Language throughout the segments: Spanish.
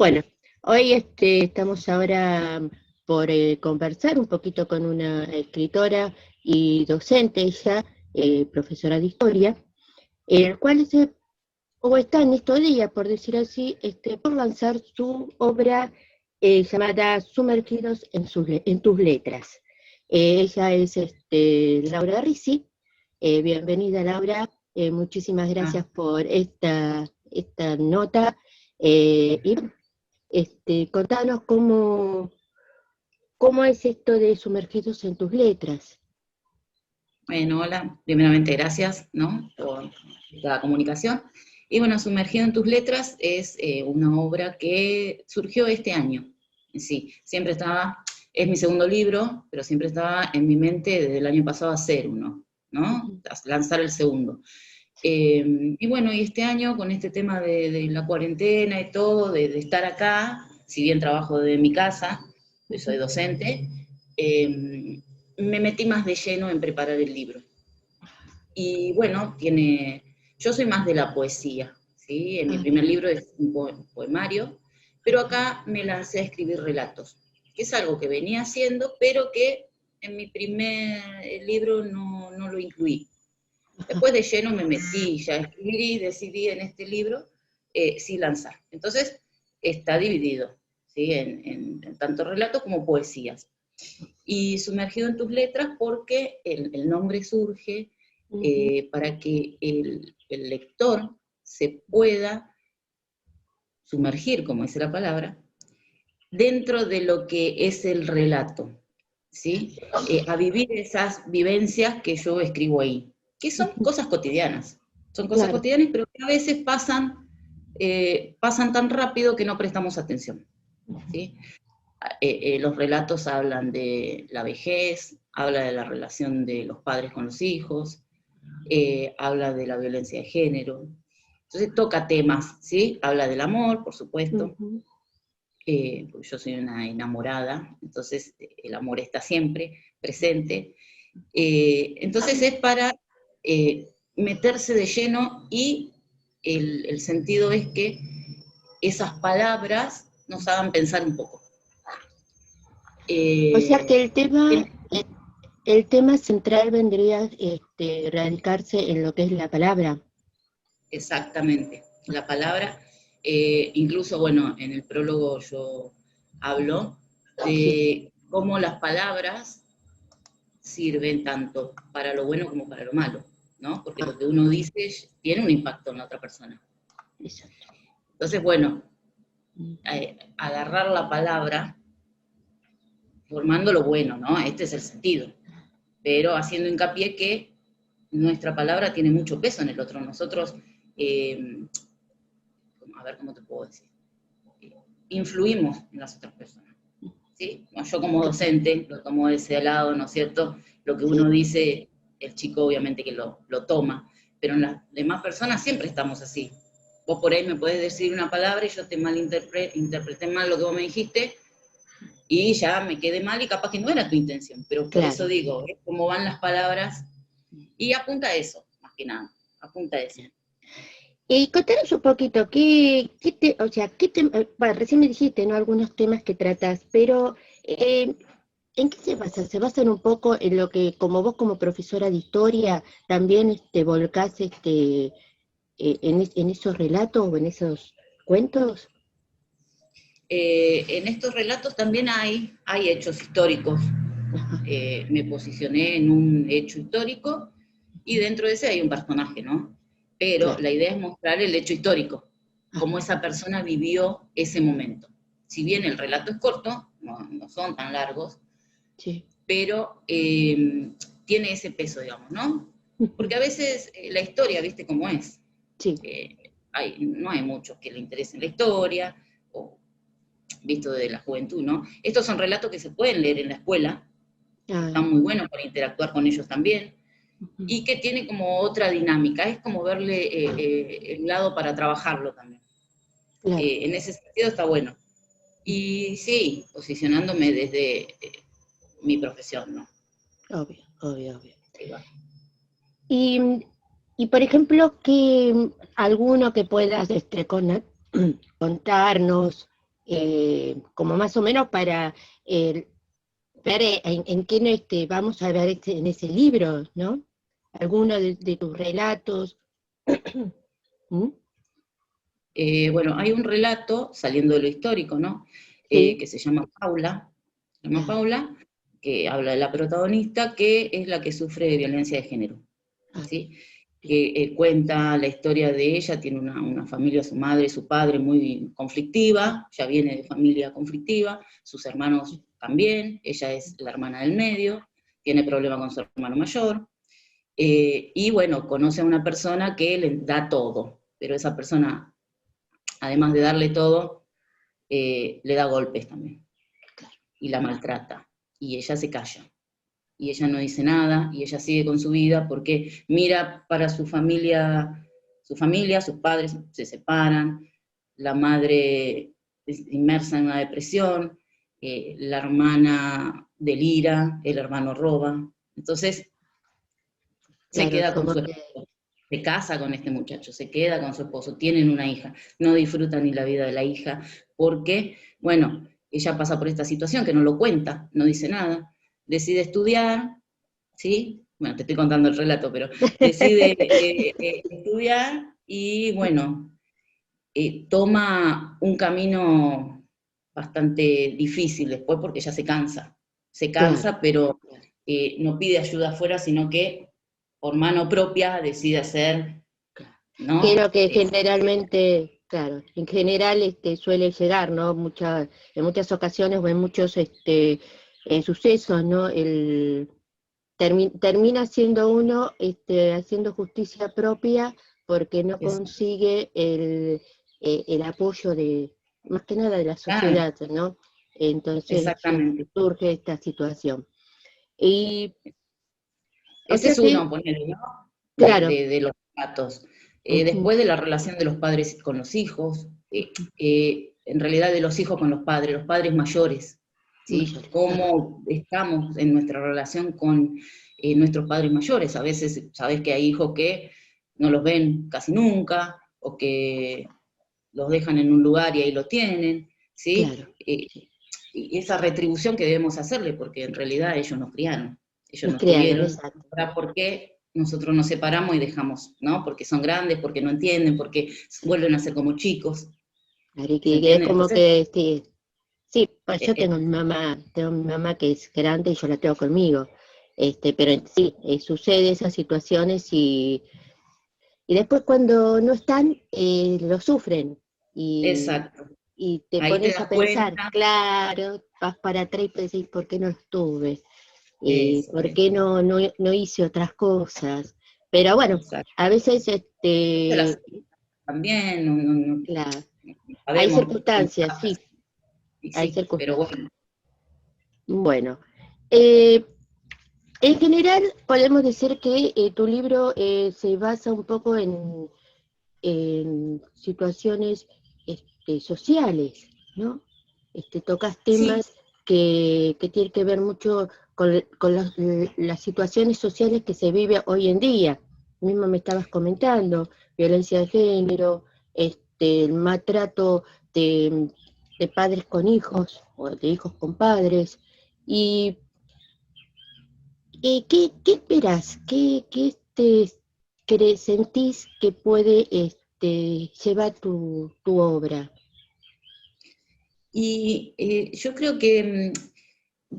Bueno, hoy estamos ahora por conversar un poquito con una escritora y docente, ella, profesora de historia, el cual o está en estos días, por decir así, por lanzar su obra llamada Sumergidos en tus letras. Ella es Laura Ricci. Bienvenida, Laura. Muchísimas Ah, gracias por esta nota. Y contanos cómo es esto de Sumergidos en tus letras. bueno, hola, primeramente gracias, ¿no? Por la comunicación. Y bueno, Sumergido en tus letras es una obra que surgió este año. Sí, siempre estaba, es mi segundo libro, pero siempre estaba en mi mente desde el año pasado hacer uno, ¿no? Ujú. Lanzar el segundo. Y bueno, y este año con este tema de la cuarentena y todo, de estar acá, si bien trabajo de mi casa, pues soy Ujú. docente, me metí más de lleno en preparar el libro. Y bueno, yo soy más de la poesía, ¿sí? En mi Ah, primer bien. libro es un poemario, pero acá me lancé a escribir relatos, que es algo que venía haciendo, pero que en mi primer libro no lo incluí. Ajá. Después de lleno me metí ya a escribir y decidí en este libro sí lanzar. Entonces está dividido, ¿sí? En tanto relatos como poesías. Y sumergido en tus letras porque el nombre surge Ujú. para que el lector se pueda sumergir, como dice la palabra, dentro de lo que es el relato, ¿sí? A vivir esas vivencias que yo escribo ahí, que son Ujú. cosas cotidianas. Son cosas Claro. cotidianas, pero que a veces pasan tan rápido que no prestamos atención, ¿sí? Los relatos hablan de la vejez, habla de la relación de los padres con los hijos, habla de la violencia de género. Entonces toca temas, ¿sí? Habla del amor, por supuesto, Ujú. porque yo soy una enamorada, entonces el amor está siempre presente. Entonces es para meterse de lleno y el sentido es que esas palabras nos hagan pensar un poco. O sea que Eh, el tema central vendría radicarse en lo que es la palabra. Exactamente, la palabra, incluso, bueno, en el prólogo yo hablo Sí. de cómo las palabras sirven tanto para lo bueno como para lo malo, ¿no? Porque lo Ah, que uno dice tiene un impacto en la otra persona. exacto. Entonces, bueno, Ujú. agarrar la palabra formando lo bueno, ¿no? Este es el sentido, pero haciendo hincapié que nuestra palabra tiene mucho peso en el otro. Nosotros, eh, a ver cómo te puedo decir, influimos en las otras personas. ¿Sí? Yo como docente lo tomo de ese lado, ¿no es cierto? Lo que uno Sí, dice, el chico obviamente que lo toma, pero en las demás personas siempre estamos así. Vos por ahí me podés decir una palabra y yo te interpreté mal lo que vos me dijiste y ya me quedé mal y capaz que no era tu intención, pero por eso claro. digo, es cómo van las palabras y apunta a eso, más que nada, apunta a eso. Y contanos un poquito, o sea, bueno, recién me dijiste, ¿no? Algunos temas que tratas, pero ¿en qué se basa? ¿Se basan un poco en lo que, como vos como profesora de historia, también volcás en esos relatos o en esos cuentos? En estos relatos también hay hechos históricos. Ajá. Me posicioné en un hecho histórico y dentro de ese hay un personaje, ¿no? Pero Claro. la idea es mostrar el hecho histórico, cómo Ajá. esa persona vivió ese momento. Si bien el relato es corto, no son tan largos, Sí. pero tiene ese peso, digamos, ¿no? Porque a veces la historia, viste cómo es. Sí. No hay muchos que le interesen la historia, o visto de la juventud, ¿no? Estos son relatos que se pueden leer en la escuela, que Ah, están muy buenos para interactuar con ellos también, ujú. y que tiene como otra dinámica, es como verle el lado para trabajarlo también. Claro. En ese sentido está bueno. Y sí, posicionándome desde mi profesión, ¿no? Obvio, obvio, obvio. Ahí va. Y, y por ejemplo, que alguno que puedas contarnos, como más o menos para ver en qué vamos a ver en ese libro, ¿no? Alguno de tus relatos. ¿Mm? Bueno, hay un relato, saliendo de lo histórico, ¿no? Sí. Que se llama Ah, Paula, que habla de la protagonista, que es la que sufre de violencia de género, ah, ¿sí? bien. Que cuenta la historia de ella, tiene una familia, su madre, su padre muy conflictiva, ya viene de familia conflictiva, sus hermanos también, ella es la hermana del medio, tiene problema con su hermano mayor, y bueno, conoce a una persona que le da todo, pero esa persona, además de darle todo, le da golpes también, y la maltrata, y ella se calla. Y ella no dice nada, y ella sigue con su vida porque mira para su familia, sus padres se separan, la madre es inmersa en una depresión, la hermana delira, el hermano roba, entonces se Claro, queda con como su que, esposo, se casa con este muchacho, se queda con su esposo, tienen una hija, no disfruta ni la vida de la hija, porque, bueno, ella pasa por esta situación que no lo cuenta, no dice nada, decide estudiar, ¿sí? Bueno, te estoy contando el relato, pero decide estudiar y, bueno, toma un camino bastante difícil después porque ella se claro. cansa, pero no pide ayuda afuera, sino que por mano propia decide hacer, Que es ¿no? lo que generalmente, claro, en general suele llegar, ¿no? En muchas ocasiones o en muchos sucesos, ¿no? Termina siendo uno haciendo justicia propia porque no Es, consigue el apoyo más que nada de la claro, sociedad, ¿no? Entonces exactamente. surge esta situación. Y, o Ese sea es que, uno, ponele, ¿no? claro, De los datos. ujú, Después de la relación de los padres con los hijos, en realidad de los hijos con los padres mayores, ¿sí? mayores, Cómo estamos en nuestra relación con nuestros padres mayores. A veces sabes que hay hijos que no los ven casi nunca, o que los dejan en un lugar y ahí lo tienen, claro, ¿sí? sí. Y esa retribución que debemos hacerle, porque en realidad ellos nos criaron, ellos Nos nos criaron, tuvieron. exacto. Ahora, ¿por qué nosotros nos separamos y dejamos, ¿no? Porque son grandes, porque no entienden, porque vuelven a ser como chicos, Claro, y ¿se que es entiende? como Entonces, que, sí, sí, pues eh, yo eh, tengo mi mamá que es grande y yo la tengo conmigo, pero sí, sucede esas situaciones y después cuando no están, lo sufren y, exacto. y te Ahí te pones das a pensar, cuenta, claro, vas para atrás y pensás, ¿por qué no estuve? eso, ¿Por qué no hice otras cosas? Pero bueno, exacto. a veces, Se las también, no claro, hay sabemos cómo circunstancias, pasa, sí, y hay sí, pero circunstancias. bueno, Bueno, eh, en general podemos decir que tu libro se basa un poco en situaciones sociales, ¿no? Tocas sí, temas que tienen que ver mucho con las situaciones sociales que se vive hoy en día. Mismo me estabas comentando, violencia de género, el maltrato de padres con hijos o de hijos con padres. Y ¿qué esperás? ¿Qué sentís que puede llevar tu obra? y yo creo que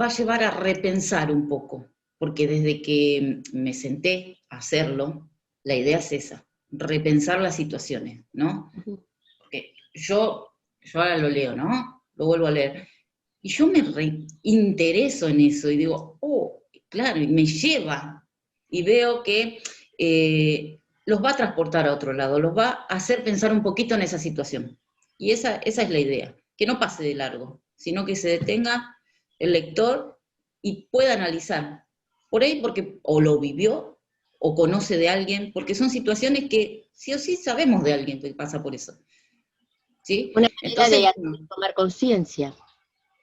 va a llevar a repensar un poco, porque desde que me senté a hacerlo, la idea es esa, repensar las situaciones, ¿no? Ujú. Porque yo ahora lo leo, ¿no? Lo vuelvo a leer, y yo me intereso en eso y digo, oh, claro, y me lleva, y veo que los va a transportar a otro lado, los va a hacer pensar un poquito en esa situación. Y esa es la idea, que no pase de largo, sino que se detenga el lector y pueda analizar. Por ahí porque o lo vivió o conoce de alguien, porque son situaciones que sí o sí sabemos de alguien que pasa por eso. ¿Sí? Una manera Entonces, de bueno, tomar conciencia.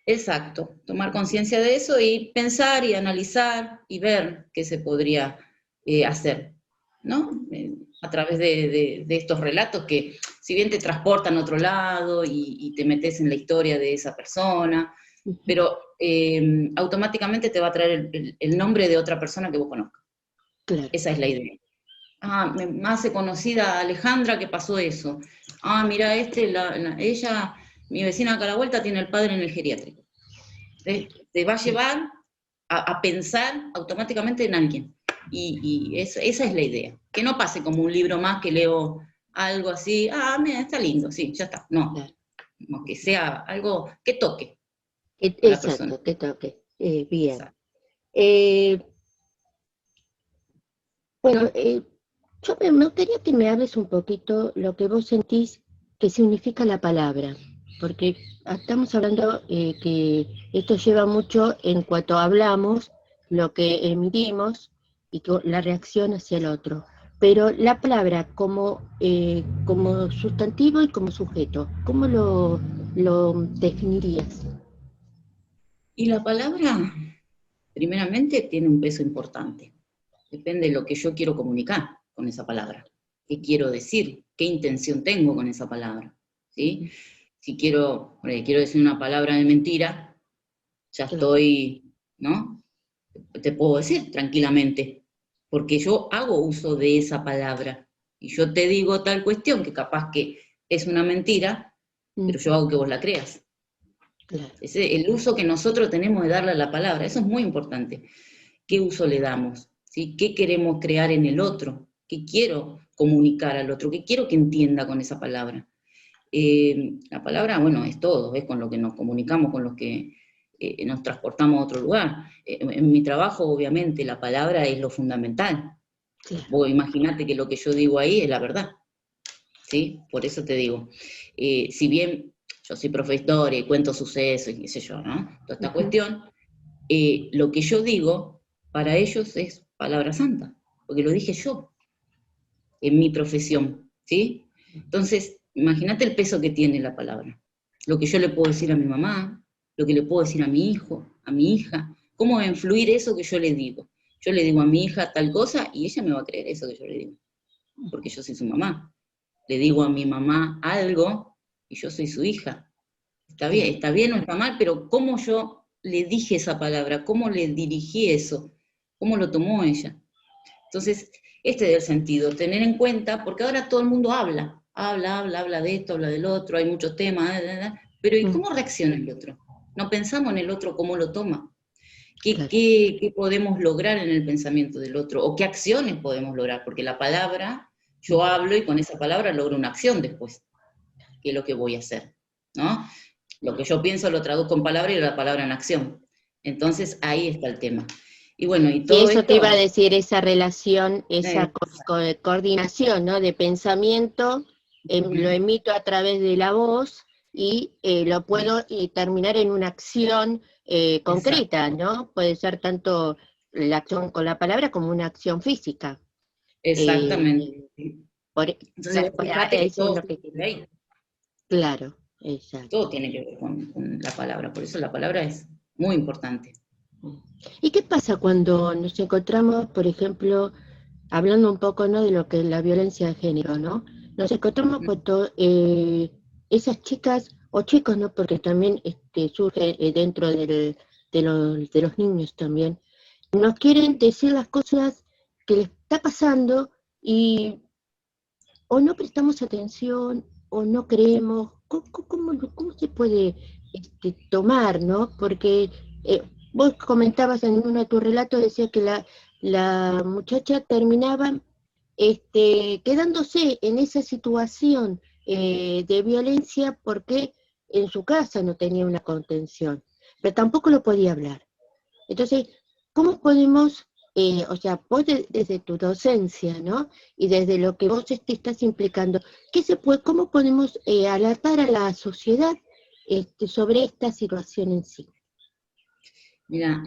exacto, tomar conciencia de eso y pensar y analizar y ver qué se podría hacer. ¿no? A través de estos relatos que, si bien te transportan a otro lado y te metes en la historia de esa persona, pero automáticamente te va a traer el nombre de otra persona que vos conozcas. Claro. Esa es la idea. Ah, me hace conocida a Alejandra que pasó eso. Ah, mira, ella, mi vecina acá a la vuelta, tiene el padre en el geriátrico. Te va a llevar a pensar automáticamente en alguien. Y esa es la idea. Que no pase como un libro más que leo algo así, ah, mira, está lindo, sí, ya está. No, Claro. no, que sea algo que toque a la persona. Exacto, que toque. Bien. Exacto. Bueno, yo me gustaría que me hables un poquito lo que vos sentís que significa la palabra, porque estamos hablando que esto lleva mucho en cuanto hablamos, lo que emitimos y la reacción hacia el otro. Pero la palabra como sustantivo y como sujeto, ¿cómo lo definirías? Y la palabra, primeramente, tiene un peso importante. Depende de lo que yo quiero comunicar con esa palabra. ¿Qué quiero decir? ¿Qué intención tengo con esa palabra? ¿Sí? Si quiero decir una palabra de mentira, ya estoy, ¿no? Te puedo decir tranquilamente, porque yo hago uso de esa palabra. Y yo te digo tal cuestión que capaz que es una mentira, pero yo hago que vos la creas. Claro. El uso que nosotros tenemos de darle a la palabra, eso es muy importante. ¿Qué uso le damos? ¿Sí? ¿Qué queremos crear en el otro? ¿Qué quiero comunicar al otro? ¿Qué quiero que entienda con esa palabra? La palabra, bueno, es todo, es con lo que nos comunicamos, con lo que nos transportamos a otro lugar. En mi trabajo, obviamente, la palabra es lo fundamental. Claro. Vos imaginate que lo que yo digo ahí es la verdad, ¿sí? Por eso te digo, si bien yo soy profesor y cuento sucesos y qué sé yo, ¿no? Toda esta cuestión, lo que yo digo para ellos es palabra santa, porque lo dije yo, en mi profesión, ¿sí? Entonces, imagínate el peso que tiene la palabra. Lo que yo le puedo decir a mi mamá, lo que le puedo decir a mi hijo, a mi hija, cómo va a influir eso que yo le digo. Yo le digo a mi hija tal cosa y ella me va a creer eso que yo le digo, porque yo soy su mamá. Le digo a mi mamá algo y yo soy su hija. Está bien o está mal, pero cómo yo le dije esa palabra, cómo le dirigí eso, cómo lo tomó ella. Entonces, este es el sentido, tener en cuenta, porque ahora todo el mundo habla de esto, habla del otro, hay muchos temas, pero ¿y cómo reacciona el otro? No pensamos en el otro cómo lo toma. ¿Qué podemos lograr en el pensamiento del otro? ¿O qué acciones podemos lograr? Porque la palabra, yo hablo y con esa palabra logro una acción después, que es lo que voy a hacer, ¿no? Lo que yo pienso lo traduzco en palabra y la palabra en acción. Entonces, ahí está el tema. Y bueno, y todo eso te iba a esto... decir, esa relación, esa coordinación, ¿no? De pensamiento, lo emito a través de la voz y lo puedo terminar en una acción concreta, ¿no? Puede ser tanto la acción con la palabra como una acción física. Exactamente. Entonces, fíjate que Eso es todo lo que surge de ahí. Claro, Todo exacto. tiene que ver con la palabra, por eso la palabra es muy importante. ¿Y qué pasa cuando nos encontramos, por ejemplo, hablando un poco, ¿no?, de lo que es la violencia de género, ¿no? Nos encontramos cuando esas chicas, o chicos, ¿no?, porque también surge dentro de los niños también, nos quieren decir las cosas que les está pasando y o no prestamos atención o no creemos. ¿Cómo se puede tomar, ¿no? Porque vos comentabas en uno de tus relatos, decía que la muchacha terminaba quedándose en esa situación de violencia porque en su casa no tenía una contención, pero tampoco lo podía hablar. Entonces, ¿cómo podemos, o sea, vos desde tu docencia, ¿no? Y desde lo que vos te estás implicando, cómo podemos alertar a la sociedad sobre esta situación en sí? Mira,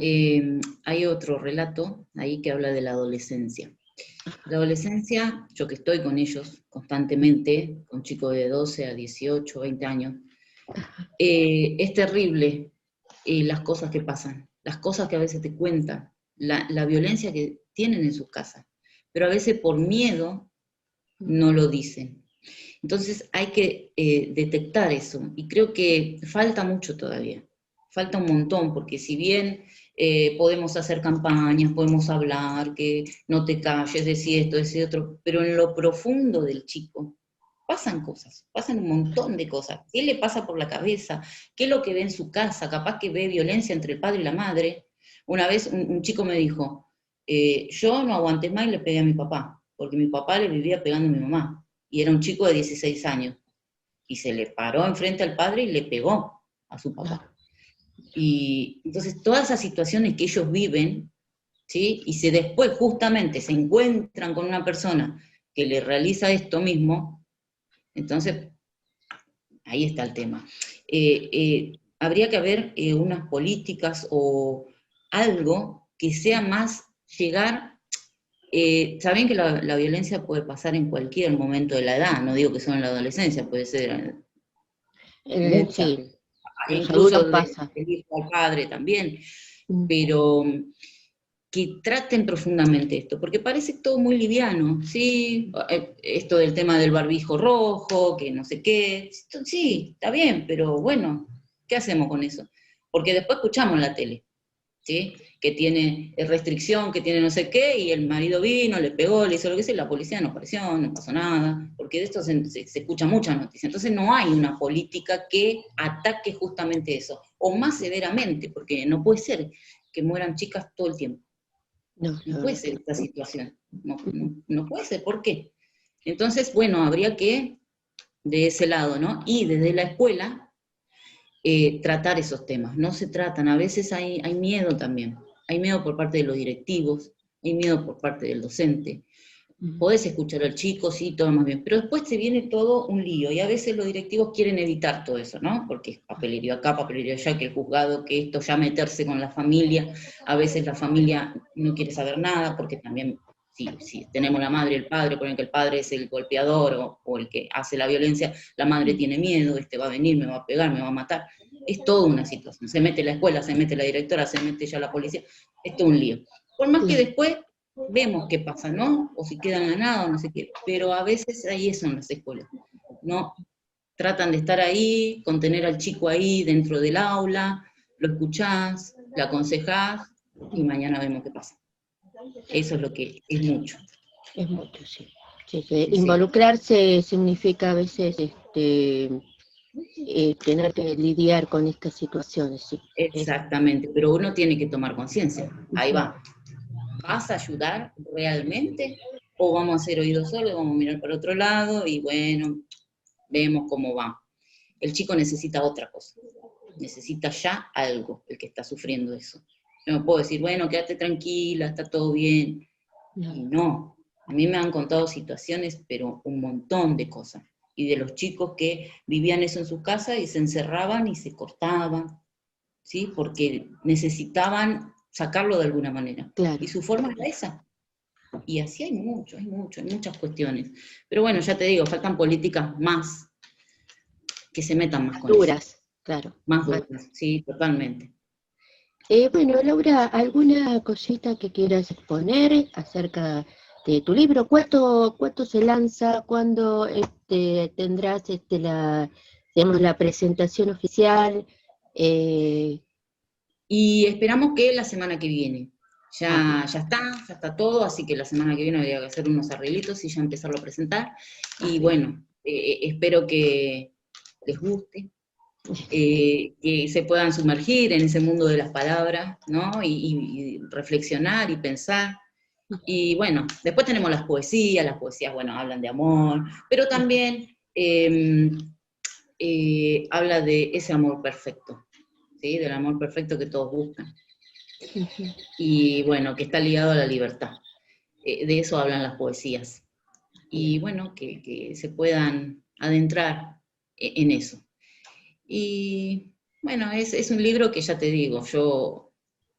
hay otro relato ahí que habla de la adolescencia. La adolescencia, yo que estoy con ellos constantemente, con chicos de 12 a 18, 20 años, es terrible las cosas que pasan, las cosas que a veces te cuentan, la violencia que tienen en sus casas. pero a veces por miedo no lo dicen. Entonces hay que detectar eso, y creo que falta mucho todavía, falta un montón, porque si bien podemos hacer campañas, podemos hablar, que no te calles, decir esto, decir otro, pero en lo profundo del chico pasan cosas, pasan un montón de cosas. ¿Qué le pasa por la cabeza? ¿Qué es lo que ve en su casa? Capaz que ve violencia entre el padre y la madre. Una vez un chico me dijo, yo no aguanté más y le pegué a mi papá, porque mi papá le vivía pegando a mi mamá, y era un chico de 16 años, y se le paró enfrente al padre y le pegó a su papá. Y entonces todas esas situaciones que ellos viven, ¿sí? Y después justamente se encuentran con una persona que le realiza esto mismo, entonces ahí está el tema. Habría que haber unas políticas o algo que sea más llegar. Saben que la violencia puede pasar en cualquier momento de la edad, no digo que solo en la adolescencia, puede ser mucha, Sí, los adultos incluso del pasa. hijo al padre también, pero que traten profundamente esto, porque parece todo muy liviano, ¿sí? Esto del tema del barbijo rojo, que no sé qué, sí, está bien, pero bueno, ¿qué hacemos con eso? Porque después escuchamos en la tele, ¿sí? Que tiene restricción, que tiene no sé qué, y el marido vino, le pegó, le hizo lo que sea, y la policía no apareció, no pasó nada, porque de esto se escucha mucha noticia. Entonces no hay una política que ataque justamente eso, o más severamente, porque no puede ser que mueran chicas todo el tiempo. No, No la puede verdad que ser no. esta situación, no puede ser, ¿por qué? Entonces, bueno, habría que, de ese lado, ¿no? Y desde la escuela, tratar esos temas. No se tratan, a veces hay miedo también. Hay miedo por parte de los directivos, hay miedo por parte del docente. Podés escuchar al chico, sí, todo más bien, pero después te viene todo un lío, y a veces los directivos quieren evitar todo eso, ¿no? Porque es papelería acá, papelería allá, que el juzgado, que esto, ya meterse con la familia, a veces la familia no quiere saber nada, porque también, si tenemos la madre y el padre, ponen que el padre es el golpeador o el que hace la violencia, la madre tiene miedo, este va a venir, me va a pegar, me va a matar, es toda una situación, se mete la escuela, se mete la directora, se mete ya la policía, es todo un lío. Por más que después vemos qué pasa, ¿no? O si quedan ganados, no sé qué, pero a veces ahí eso en las escuelas, ¿no? Tratan de estar ahí, contener al chico ahí dentro del aula, lo escuchás, le aconsejás, y mañana vemos qué pasa. Eso es lo que es mucho. Es mucho, sí. Sí, sí. Sí, sí. Involucrarse significa a veces tener que lidiar con estas situaciones, sí. Exactamente, pero uno tiene que tomar conciencia. Ahí va. ¿Vas a ayudar realmente? ¿O vamos a hacer oídos sordos, vamos a mirar para otro lado y bueno, vemos cómo va? El chico necesita otra cosa, necesita ya algo, el que está sufriendo eso. Yo no puedo decir, bueno, quédate tranquila, está todo bien. Y no, a mí me han contado situaciones, pero un montón de cosas. Y de los chicos que vivían eso en su casa y se encerraban y se cortaban, ¿sí? Porque necesitaban sacarlo de alguna manera. Claro. Y su forma era esa. Y así hay muchas cuestiones. Pero bueno, ya te digo, faltan políticas más que se metan más con eso. Duras, claro. Más duras, sí, totalmente. Bueno, Laura, ¿alguna cosita que quieras exponer acerca de tu libro? ¿Cuánto se lanza? ¿Cuándo tendrás digamos, la presentación oficial? Eh, Y esperamos que la semana que viene. bien. Ya está todo, así que la semana que viene habría que hacer unos arreglitos y ya empezarlo a presentar. Y Bien. bueno, espero que les guste, que se puedan sumergir en ese mundo de las palabras, ¿no? Y reflexionar y pensar. Y bueno, después tenemos las poesías, bueno, hablan de amor, pero también habla de ese amor perfecto, ¿sí? Del amor perfecto que todos buscan. Y bueno, que está ligado a la libertad. De eso hablan las poesías. Y bueno, que se puedan adentrar en eso. Y bueno, es un libro que ya te digo, yo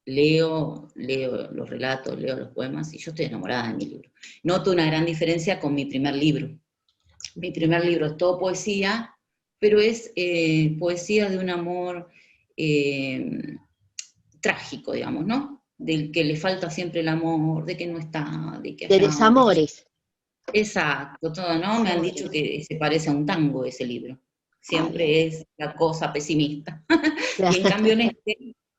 leo los relatos, leo los poemas y yo estoy enamorada de mi libro. Noto una gran diferencia con mi primer libro. Mi primer libro es todo poesía, pero es poesía de un amor trágico, digamos, ¿no? del que le falta siempre el amor, de que no está, de que De allá, qué sé yo. desamores. Exacto, todo, ¿no? Me han dicho Desamores. que se parece a un tango ese libro. Ay, ay, Siempre es la cosa pesimista. Y en cambio claro.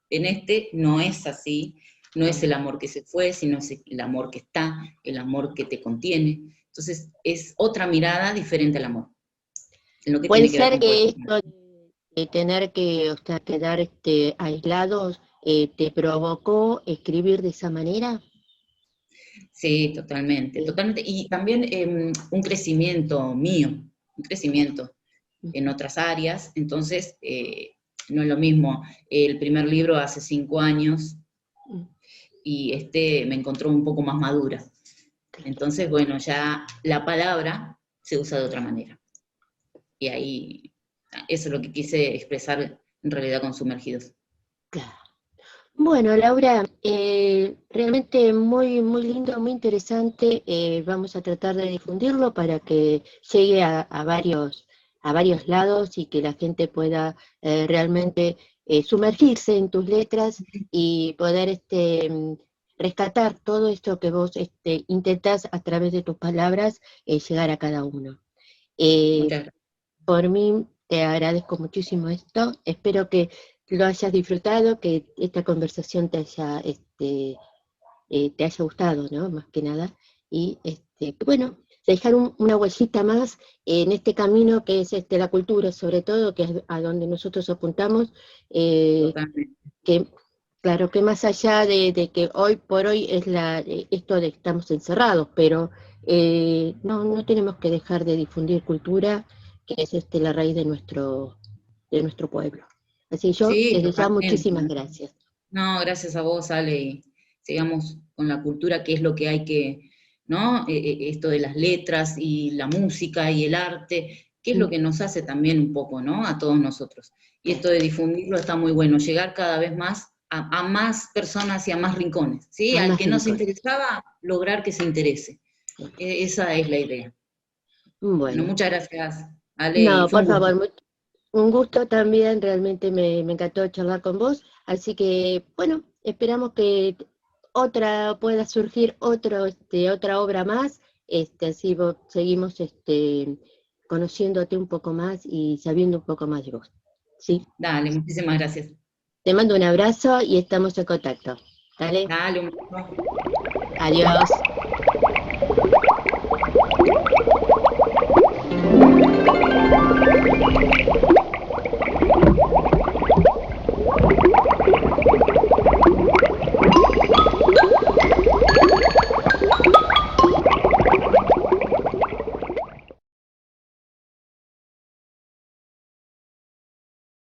en este no es así, no es el amor que se fue, sino es el amor que está, el amor que te contiene. Entonces es otra mirada diferente al amor, en lo que Puede tiene que ver ser con que poesía. esto de tener que, o sea, quedar aislados, te provocó escribir de esa manera. Sí, totalmente, Sí. totalmente. Y también un crecimiento mío, un crecimiento en otras áreas. Entonces, no es lo mismo el primer libro hace 5 años y este me encontró un poco más madura. Entonces, bueno, ya la palabra se usa de otra manera. Y ahí, eso es lo que quise expresar en realidad con Sumergidos. Claro. Bueno, Laura, realmente muy, muy lindo, muy interesante. Vamos a tratar de difundirlo para que llegue a varios lados y que la gente pueda realmente sumergirse en tus letras y poder rescatar todo esto que vos intentás a través de tus palabras llegar a cada uno. Eh, Muchas gracias. por mí, te agradezco muchísimo esto. Espero que lo hayas disfrutado, que esta conversación te haya gustado, ¿no? Más que nada. Y bueno, dejar una huellita más en este camino que es la cultura, sobre todo, que es a donde nosotros apuntamos, eh, Totalmente. que claro que más allá de que hoy por hoy es esto de estamos encerrados, pero no, no tenemos que dejar de difundir cultura, que es la raíz de nuestro pueblo. Así yo, Sí, desde ya, totalmente. muchísimas gracias. No, gracias a vos, Ale, y sigamos con la cultura, que es lo que hay que, ¿no? Esto de las letras y la música y el arte, que es lo que nos hace también un poco, ¿no? A todos nosotros. Y esto de difundirlo está muy bueno, llegar cada vez más a más personas y a más rincones, ¿sí? A Al más que no se rincones. interesaba, lograr que se interese. Esa es la idea. Bueno, Bueno, muchas gracias, Ale, y no, fue un por gusto. favor, un gusto también, realmente me encantó charlar con vos, así que bueno, esperamos que pueda surgir otra obra más, así seguimos conociéndote un poco más y sabiendo un poco más de vos. ¿Sí? Dale, muchísimas gracias. Te mando un abrazo y estamos en contacto. Dale, Dale, un beso. adiós.